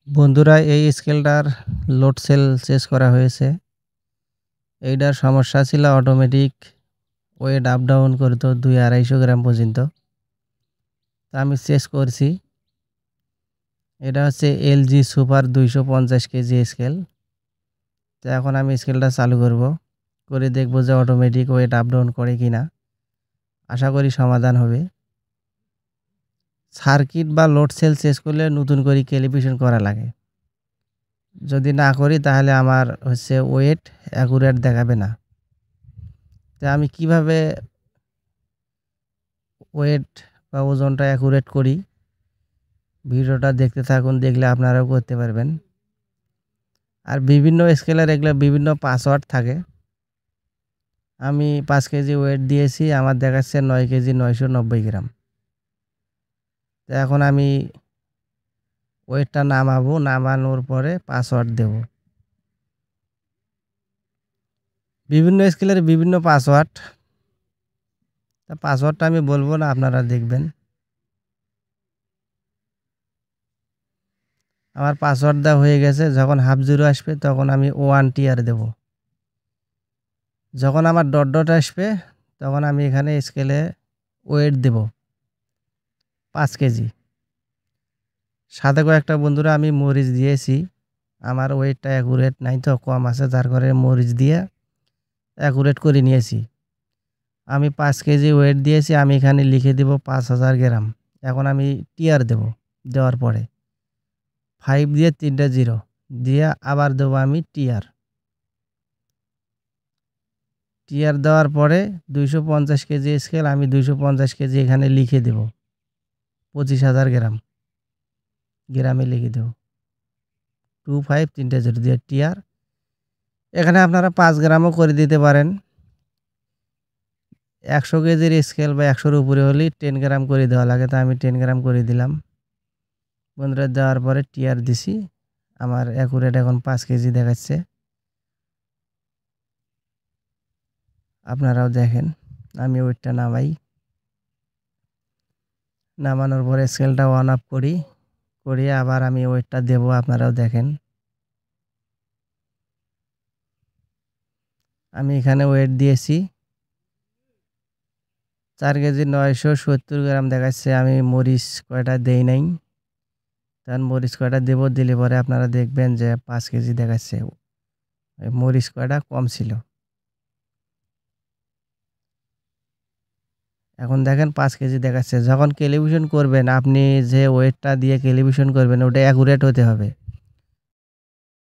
বন্ধুরা, এই skeletal load cell change করা হয়েছে। এইটার সমস্যা ছিল অটোমেটিক ওয়েট আপ ডাউন করতো 200-250 গ্রাম পর্যন্ত। তা আমি চেঞ্জ করছি। এটা হচ্ছে এলজি সুপার 250 কেজি স্কেল। তো এখন আমি স্কেলটা চালু করব, করে দেখব যে অটোমেটিক ওয়েট আপ ডাউন করে কিনা। আশা করি সমাধান হবে। সার্কিট বা লোড সেল চেঞ্জ করলে নতুন করে ক্যালিব্রেশন করা লাগে। যদি না করি তাহলে আমার হচ্ছে ওয়েট অ্যাকুরেট দেখাবে না। তো আমি কিভাবে ওয়েট বা ওজনটা অ্যাকুরেট করি, ভিডিওটা দেখতে থাকুন, দেখলে আপনারাও করতে পারবেন। আর বিভিন্ন স্কেলের এগুলো বিভিন্ন পাসওয়ার্ড থাকে। আমি 5 কেজি ওয়েট দিয়েছি, আমার দেখাচ্ছে 9 কেজি 990 গ্রাম। তো এখন আমি ওয়েটটা নামাবো, নামানোর পরে পাসওয়ার্ড দেব। বিভিন্ন স্কেলের বিভিন্ন পাসওয়ার্ড, তা পাসওয়ার্ডটা আমি বলবো না, আপনারা দেখবেন। আমার পাসওয়ার্ড দেওয়া হয়ে গেছে। যখন হাফ জিরো আসবে তখন আমি 1 টিআর দেব। যখন আমার ডট ডট আসবে তখন আমি এখানে স্কেলে ওয়েট দেব 5 কেজি। সাথে কয়েকটা বন্ধুরা আমি মরিচ দিয়েছি। আমার ওয়েটটা অ্যাকুরেট নাই, তো কম আছে, যার করে মরিচ দিয়ে অ্যাকুরেট করে নিয়েছি। আমি 5 কেজি ওয়েট দিয়েছি, আমি এখানে লিখে দেব 5000 গ্রাম। এখন আমি টিআর দেব। দেওয়ার পরে 5 দিয়ে 3টা জিরো দিয়ে আবার দেবো আমি টিআর। টিআর দেওয়ার পরে 250 কেজি স্কেল, আমি 250 কেজি এখানে লিখে দেব। 25,000 গ্রাম গ্রামে লিখে দেব। 25 3টা জিরো দিয়ে টিআর। এখানে আপনারা 5 গ্রামও করে দিতে পারেন। 100 কেজির স্কেল বা 100-র উপরে হলে 10 গ্রাম করে দেওয়া লাগে, তো আমি 10 গ্রাম করে দিলাম। বন্ধুরা, দেওয়ার পরে টিআর দিছি। আমার অ্যাকুরেট এখন 5 কেজি দেখাচ্ছে। আপনারাও দেখেন। আমি ওয়েটটা নামাই, নামানোর পরে স্কেলটা অন অফ করি, করিয়ে আবার আমি ওয়েটটা দেব। আপনারাও দেখেন। আমি এখানে ওয়েট দিয়েছি 4 কেজি 970 গ্রাম দেখাচ্ছে। আমি মরিচ কয়টা দেই নাই, তখন মরিচ কয়টা দেব, দিলে পরে আপনারা দেখবেন যে 5 কেজি দেখাচ্ছে। মরিচ কয়টা কম ছিল। এখন দেখেন 5 কেজি দেখাচ্ছে। যখন ক্যালিব্রেশন করবেন, আপনি যে ওয়েটটা দিয়ে ক্যালিব্রেশন করবেন ওটা অ্যাকুরেট হতে হবে।